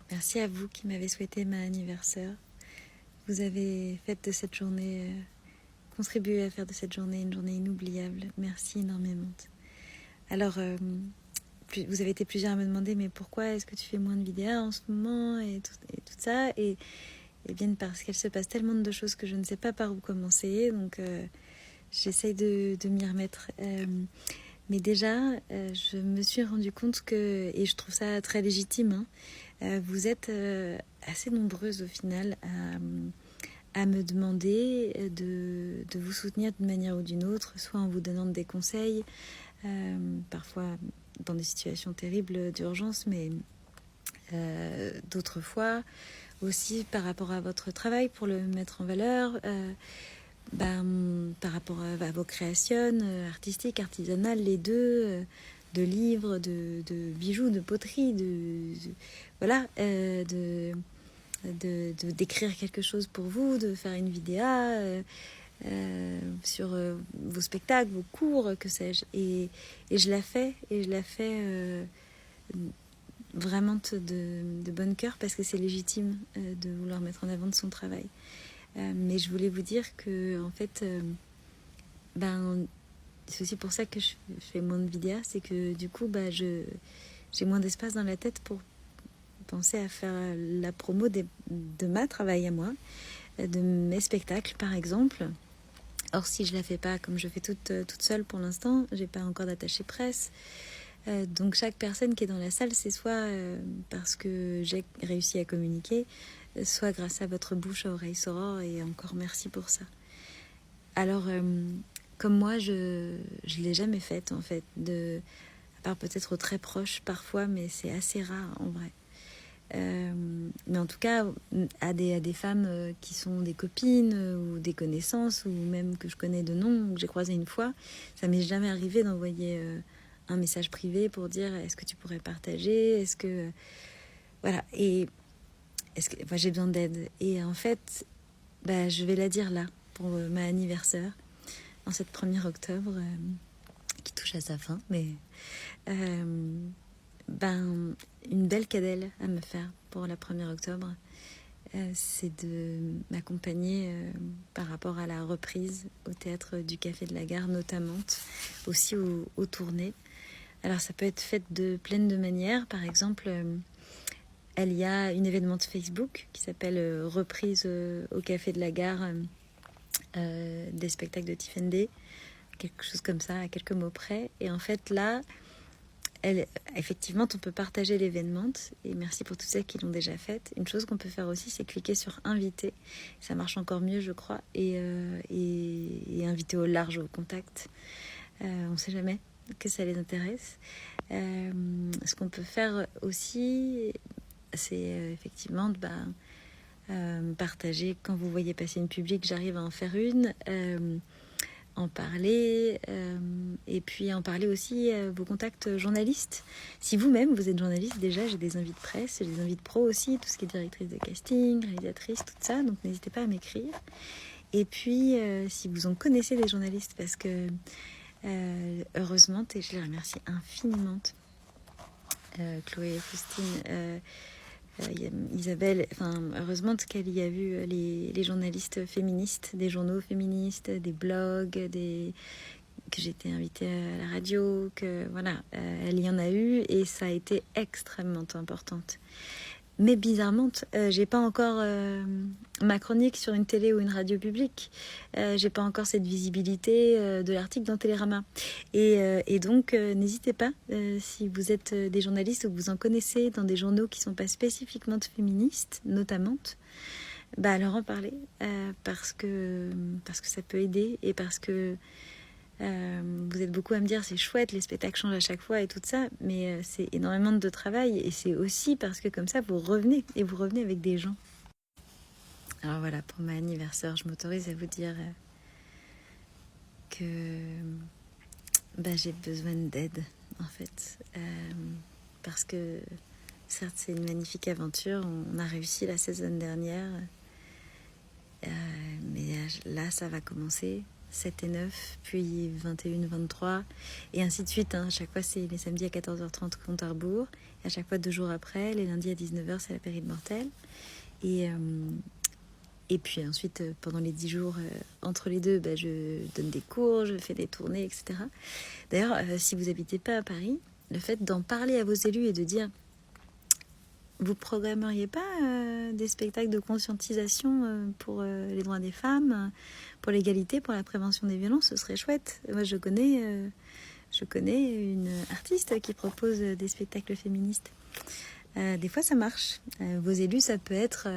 Merci à vous qui m'avez souhaité ma anniversaire. Vous avez fait de cette journée, contribué à faire de cette journée une journée inoubliable. Merci énormément. Alors, vous avez été plusieurs à me demander, mais pourquoi est-ce que tu fais moins de vidéos en ce moment et tout ça et bien parce qu'elle se passe tellement de choses que je ne sais pas par où commencer. Donc, j'essaye de m'y remettre. Mais déjà, je me suis rendu compte que, et je trouve ça très légitime, vous êtes assez nombreuses au final à me demander de vous soutenir d'une manière ou d'une autre, soit en vous donnant des conseils, parfois dans des situations terribles d'urgence, mais d'autres fois aussi par rapport à votre travail pour le mettre en valeur, par rapport à vos créations artistiques, artisanales, les deux, de livres, de bijoux, de poterie, voilà, d'écrire quelque chose pour vous, de faire une vidéo sur vos spectacles, vos cours, que sais-je. Et je la fais, vraiment de bon cœur parce que c'est légitime de vouloir mettre en avant de son travail. Mais je voulais vous dire que, en fait, c'est aussi pour ça que je fais moins de vidéos, c'est que du coup, j'ai moins d'espace dans la tête pour penser à faire la promo de ma travail à moi, de mes spectacles par exemple. Or, si je la fais pas comme je fais toute seule pour l'instant, j'ai pas encore d'attaché presse. Donc chaque personne qui est dans la salle, c'est soit parce que j'ai réussi à communiquer, soit grâce à votre bouche à oreille Soror, et encore merci pour ça. Alors, comme moi, je l'ai jamais faite en fait, à part peut-être très proche parfois, mais c'est assez rare en vrai. Mais en tout cas, à des femmes qui sont des copines ou des connaissances, ou même que je connais de nom, que j'ai croisé une fois, ça m'est jamais arrivé d'envoyer un message privé pour dire est-ce que tu pourrais partager, est-ce que voilà, et est-ce que j'ai besoin d'aide. Et en fait, je vais la dire là pour ma anniversaire en cette 1er octobre qui touche à sa fin, mais une belle cadelle à me faire pour la 1er octobre, c'est de m'accompagner par rapport à la reprise au théâtre du Café de la Gare, notamment, aussi aux tournées. Alors ça peut être fait de plein de manières. Par exemple, il y a un événement de Facebook qui s'appelle Reprise au Café de la Gare des spectacles de Tiffany, quelque chose comme ça, à quelques mots près. Et en fait là, effectivement, on peut partager l'événement, et merci pour tous ceux qui l'ont déjà fait. Une chose qu'on peut faire aussi, c'est cliquer sur inviter. Ça marche encore mieux, je crois, et inviter au large, au contact. On ne sait jamais que ça les intéresse. Ce qu'on peut faire aussi, c'est effectivement partager quand vous voyez passer une publique. J'arrive à en faire une. En parler, et puis en parler aussi vos contacts journalistes. Si vous-même, vous êtes journaliste, déjà, j'ai des invités de presse, j'ai des invités de pro aussi, tout ce qui est directrice de casting, réalisatrice, tout ça, donc n'hésitez pas à m'écrire. Et puis, si vous en connaissez des journalistes, parce que heureusement, et je les remercie infiniment, Chloé et Faustine, Isabelle, heureusement qu'elle y a vu les journalistes féministes, des journaux féministes, des blogs, que j'ai été invitée à la radio, que voilà, elle y en a eu et ça a été extrêmement importante. Mais bizarrement, j'ai pas encore ma chronique sur une télé ou une radio publique. J'ai pas encore cette visibilité de l'article dans Télérama. Et donc, n'hésitez pas, si vous êtes des journalistes ou que vous en connaissez dans des journaux qui sont pas spécifiquement féministes, notamment, à leur en parler parce que ça peut aider et parce que vous êtes beaucoup à me dire c'est chouette, les spectacles changent à chaque fois et tout ça, mais c'est énormément de travail et c'est aussi parce que comme ça vous revenez et vous revenez avec des gens. Alors voilà, pour mon anniversaire, je m'autorise à vous dire que j'ai besoin d'aide en fait, parce que certes c'est une magnifique aventure, on a réussi la saison dernière, mais là ça va commencer. 7 et 9, puis 21, 23, et ainsi de suite. À chaque fois, c'est les samedis à 14h30, compte à rebours. Et à chaque fois, 2 jours après, les lundis à 19h, c'est la pérille mortelle. Et puis ensuite, pendant les 10 jours entre les deux, je donne des cours, je fais des tournées, etc. D'ailleurs, si vous n'habitez pas à Paris, le fait d'en parler à vos élus et de dire vous programmeriez pas des spectacles de conscientisation pour les droits des femmes, pour l'égalité, pour la prévention des violences, ce serait chouette. Moi, je connais une artiste qui propose des spectacles féministes. Des fois, ça marche. Vos élus, ça peut être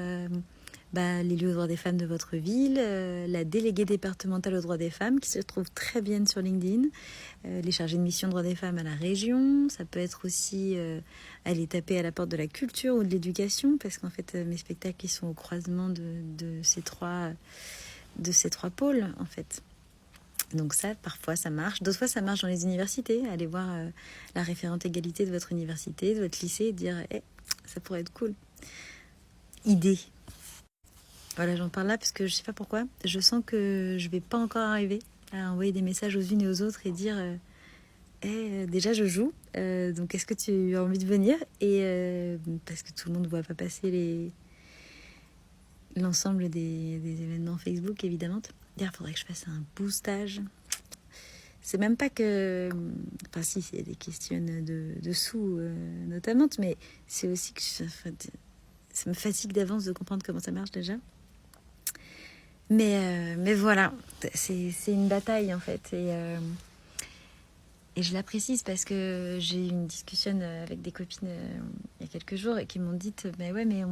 l'élu aux droits des femmes de votre ville, la déléguée départementale aux droits des femmes qui se trouve très bien sur LinkedIn, les chargés de mission droits des femmes à la région. Ça peut être aussi aller taper à la porte de la culture ou de l'éducation, parce qu'en fait mes spectacles ils sont au croisement de ces trois pôles en fait. Donc ça, parfois ça marche, d'autres fois ça marche dans les universités. Allez voir la référente égalité de votre université, de votre lycée, et dire ça pourrait être cool. Idée. Voilà, j'en parle là parce que je sais pas pourquoi. Je sens que je vais pas encore arriver à envoyer des messages aux unes et aux autres et dire déjà je joue, donc est-ce que tu as envie de venir? Et parce que tout le monde ne voit pas passer l'ensemble des événements Facebook, évidemment. D'ailleurs, il faudrait que je fasse un boostage. C'est même pas que... Enfin si, c'est des questions de sous notamment, mais c'est aussi que ça me fatigue d'avance de comprendre comment ça marche déjà. Mais voilà, c'est une bataille en fait. Et je la précise parce que j'ai eu une discussion avec des copines il y a quelques jours et qui m'ont dit mais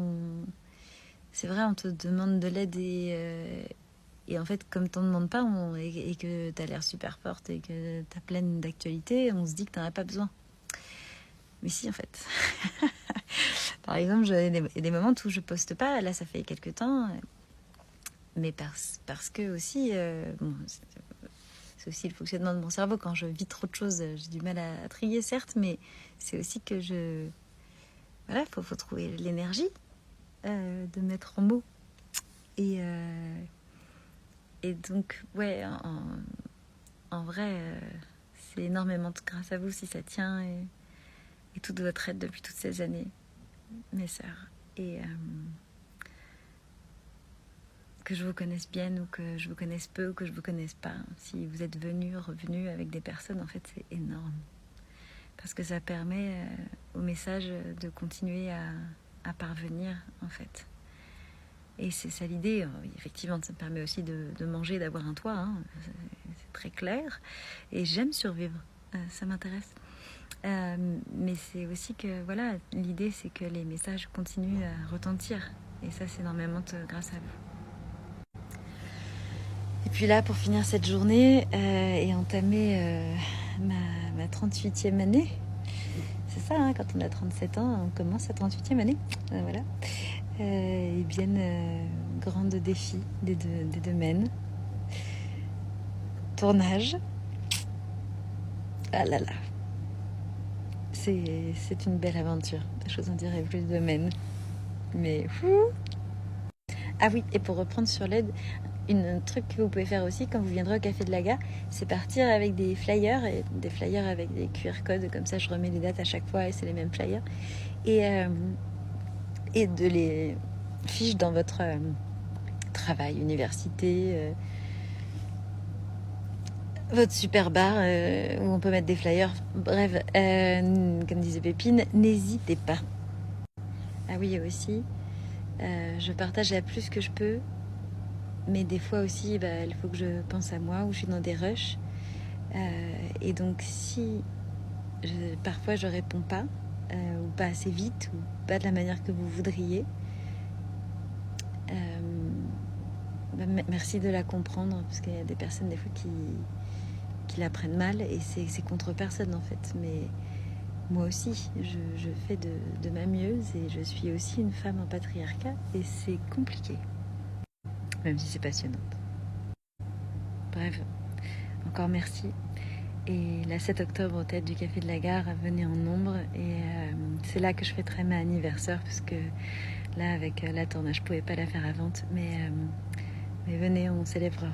c'est vrai, on te demande de l'aide et en fait, comme t'en demandes pas et que t'as l'air super forte et que t'as pleine d'actualité, on se dit que t'en as pas besoin. Mais si, en fait. Par exemple, j'ai des moments où je poste pas. Là, ça fait quelques temps. Mais parce que aussi, c'est aussi le fonctionnement de mon cerveau. Quand je vis trop de choses, j'ai du mal à trier, certes, mais c'est aussi que voilà, faut trouver l'énergie de mettre en mots. Et donc, ouais, en vrai, c'est énormément grâce à vous si ça tient et toute votre aide depuis toutes ces années, mes sœurs. Et que je vous connaisse bien ou que je vous connaisse peu ou que je vous connaisse pas, si vous êtes revenus avec des personnes, en fait, c'est énorme. Parce que ça permet au message de continuer à parvenir, en fait. Et c'est ça l'idée. Effectivement, ça me permet aussi de manger, d'avoir un toit. C'est très clair. Et j'aime survivre. Ça m'intéresse. Mais c'est aussi que, voilà, l'idée, c'est que les messages continuent à retentir. Et ça, c'est énormément grâce à vous. Et puis là, pour finir cette journée et entamer ma 38e année, c'est ça, quand on a 37 ans, on commence sa 38e année. Voilà. Et bien grand défi des deux domaines. Tournage. Ah là là. C'est une belle aventure. Je vous en dirai plus demain. Mais ah oui, et pour reprendre sur l'aide, un truc que vous pouvez faire aussi quand vous viendrez au Café de la Gare, c'est partir avec des flyers, et des flyers avec des QR codes, comme ça je remets les dates à chaque fois et c'est les mêmes flyers. Et de les fiche dans votre travail, université, votre super bar où on peut mettre des flyers. Bref, comme disait Pépine, n'hésitez pas. Ah oui, aussi, je partage la plus que je peux, mais des fois aussi, il faut que je pense à moi, ou je suis dans des rushs. Et donc, si parfois je réponds pas, ou pas assez vite, ou pas de la manière que vous voudriez, merci de la comprendre, parce qu'il y a des personnes des fois qui la prennent mal, et c'est contre personne en fait. Mais moi aussi, je fais de ma mieux, et je suis aussi une femme en patriarcat, et c'est compliqué, même si c'est passionnant. Bref, encore merci. Et la 7 octobre, au Théâtre du Café de la Gare, venez en nombre. Et c'est là que je fêterai ma anniversaire, parce que là, avec la tournage, je ne pouvais pas la faire avant. Mais venez, on célébrera.